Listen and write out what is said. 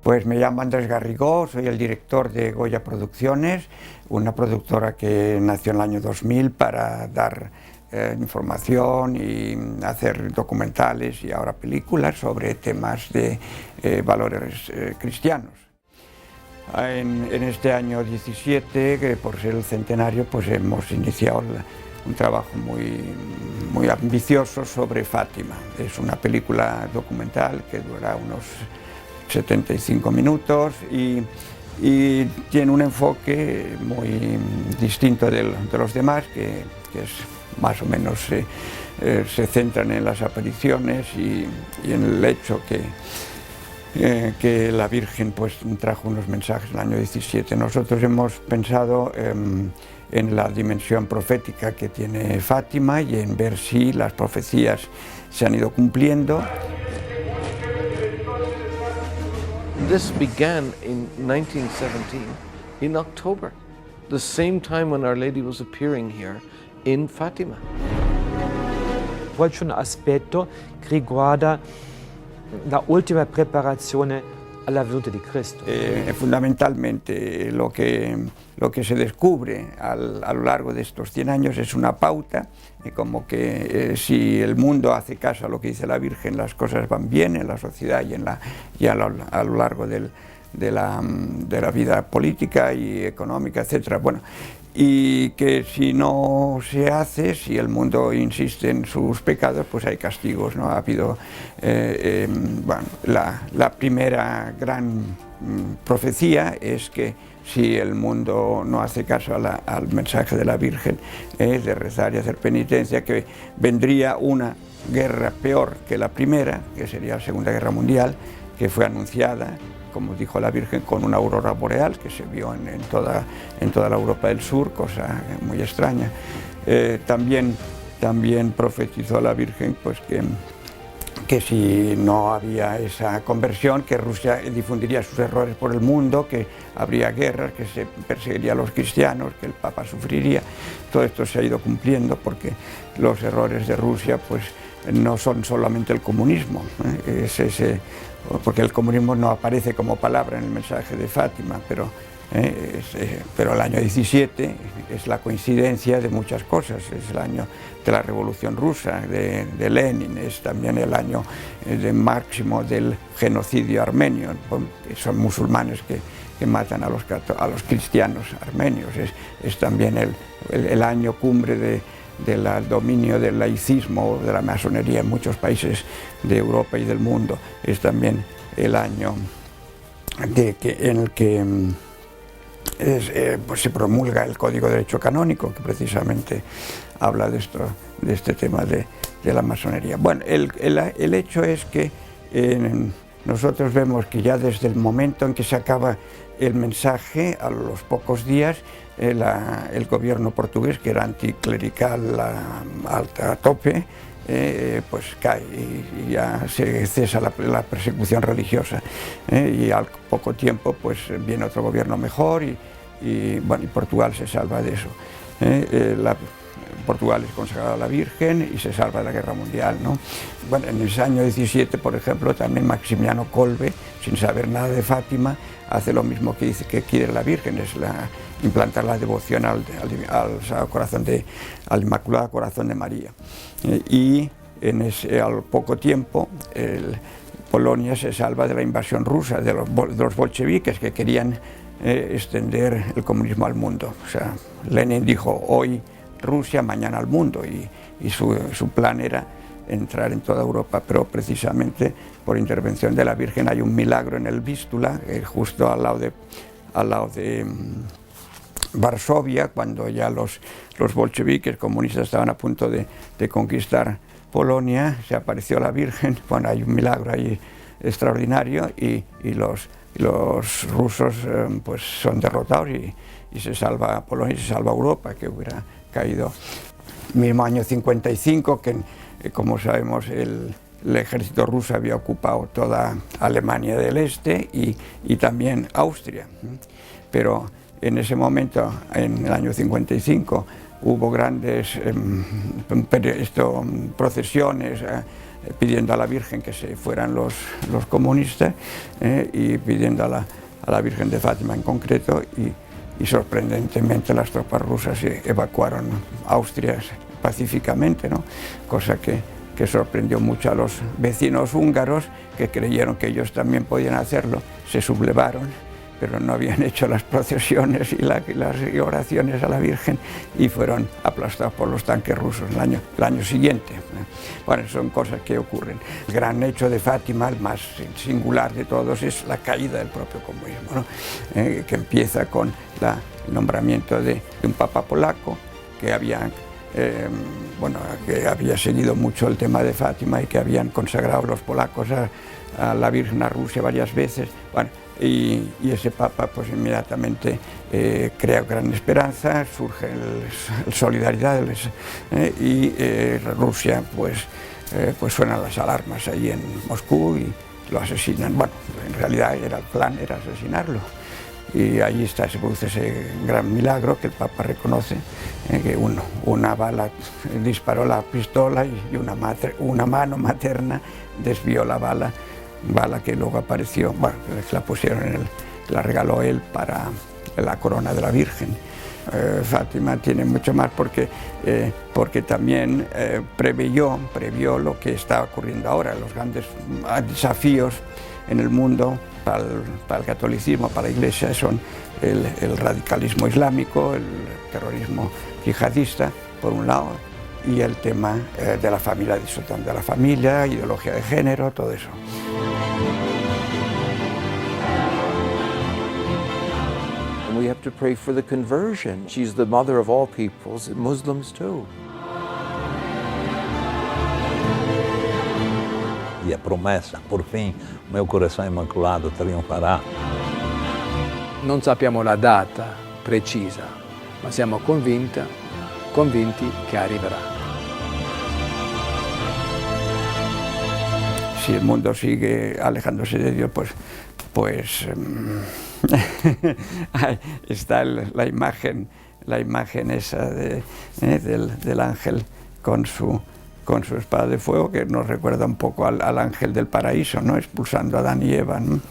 Pues me llamo Andrés Garrigó, soy el director de Goya Producciones, una productora que nació en el año 2000 para dar información y hacer documentales y ahora películas sobre temas de valores cristianos. En este año 17, que por ser el centenario, pues hemos iniciado un trabajo muy ambicioso sobre Fátima. Es una película documental que dura unos 75 minutos y tiene un enfoque muy distinto de los demás, que es más o menos se centran en las apariciones y en el hecho que la Virgen pues trajo unos mensajes en el año 17. Nosotros hemos pensado en la dimensión profética que tiene Fátima y en ver si las profecías se han ido cumpliendo. This began in 1917, in October, the same time when Our Lady was appearing here in Fatima. Poi c'è un aspetto che riguarda la ultima preparazione alla venuta di Cristo. Fundamentalmente lo que se descubre a lo largo de estos 100 años es una pauta, como que si el mundo hace caso a lo que dice la Virgen, las cosas van bien en la sociedad y a lo largo de la vida política y económica, etc. Bueno, y que si no se hace, si el mundo insiste en sus pecados, pues hay castigos, ¿no? Ha habido bueno, la primera gran profecía es que si el mundo no hace caso al mensaje de la Virgen, de rezar y hacer penitencia, que vendría una guerra peor que la primera, que sería la Segunda Guerra Mundial, que fue anunciada, como dijo la Virgen, con una aurora boreal que se vio en toda la Europa del Sur, cosa muy extraña. También profetizó la Virgen pues, que si no había esa conversión, que Rusia difundiría sus errores por el mundo, que habría guerras, que se perseguiría a los cristianos, que el Papa sufriría. Todo esto se ha ido cumpliendo porque los errores de Rusia pues, no son solamente el comunismo, porque el comunismo no aparece como palabra en el mensaje de Fátima, pero el año 17 es la coincidencia de muchas cosas, es el año de la Revolución Rusa, de Lenin, es también el año máximo del genocidio armenio, que son musulmanes que matan a los cristianos armenios, es también el año cumbre del dominio del laicismo, de la masonería en muchos países de Europa y del mundo, es también el año en el que pues se promulga el Código de Derecho Canónico, que precisamente habla de este tema de la masonería. Bueno, el hecho es que nosotros vemos que ya desde el momento en que se acaba el mensaje, a los pocos días, el gobierno portugués, que era anticlerical a tope, pues cae y ya se cesa la persecución religiosa, y al poco tiempo pues viene otro gobierno mejor y Portugal se salva de eso. Portugal es consagrado a la Virgen y se salva de la Guerra Mundial, ¿no? Bueno, en ese año 17, por ejemplo, también Maximiano Kolbe, sin saber nada de Fátima, hace lo mismo que dice que quiere la Virgen, es implantar la devoción al Inmaculado Corazón de María. Y al poco tiempo Polonia se salva de la invasión rusa, de los bolcheviques que querían extender el comunismo al mundo. O sea, Lenin dijo hoy Rusia, mañana al mundo, y su plan era entrar en toda Europa, pero precisamente por intervención de la Virgen hay un milagro en el Vístula, justo al lado de Varsovia, cuando ya los bolcheviques comunistas estaban a punto de conquistar Polonia, se apareció la Virgen. Bueno, hay un milagro ahí extraordinario y los rusos pues son derrotados y se salva Polonia y se salva Europa, que hubiera caído. Mismo año 55, que como sabemos el ejército ruso había ocupado toda Alemania del Este y también Austria, pero en ese momento, en el año 55, hubo grandes procesiones pidiendo a la Virgen que se fueran los comunistas y pidiendo a la Virgen de Fátima en concreto y sorprendentemente las tropas rusas evacuaron Austria pacíficamente, ¿no? Cosa que sorprendió mucho a los vecinos húngaros que creyeron que ellos también podían hacerlo, se sublevaron, pero no habían hecho las procesiones y las oraciones a la Virgen y fueron aplastados por los tanques rusos el año siguiente. Bueno, son cosas que ocurren. El gran hecho de Fátima, el más singular de todos, es la caída del propio comunismo, ¿no? Que empieza con el nombramiento de un papa polaco que que había seguido mucho el tema de Fátima y que habían consagrado los polacos a la Virgen, a Rusia varias veces. Bueno, y ese papa pues inmediatamente crea gran esperanza, surge el Solidaridad y Rusia pues suenan las alarmas ahí en Moscú y lo asesinan. Bueno, en realidad el plan era asesinarlo. Y ahí se produce ese gran milagro que el Papa reconoce, que una bala disparó la pistola y una mano materna desvió la bala que luego apareció, bueno, la pusieron la regaló él para la corona de la Virgen. Fátima tiene mucho más porque también previó lo que está ocurriendo ahora, los grandes desafíos en el mundo para el catolicismo, para la Iglesia, son el radicalismo islámico, el terrorismo yihadista, por un lado, y el tema de la familia, disfrutando de la familia, ideología de género, todo eso. And we have to pray for the conversion. She's the mother of all peoples, Muslims too. E a promessa, por fim, o meu coração imaculado trionfará. Non sappiamo la data precisa, ma siamo convinti che arriverà. Si el mundo sigue alejándose de Dios, pues está la imagen esa del ángel con su espada de fuego, que nos recuerda un poco al ángel del paraíso, ¿no? Expulsando a Adán y Eva, ¿no?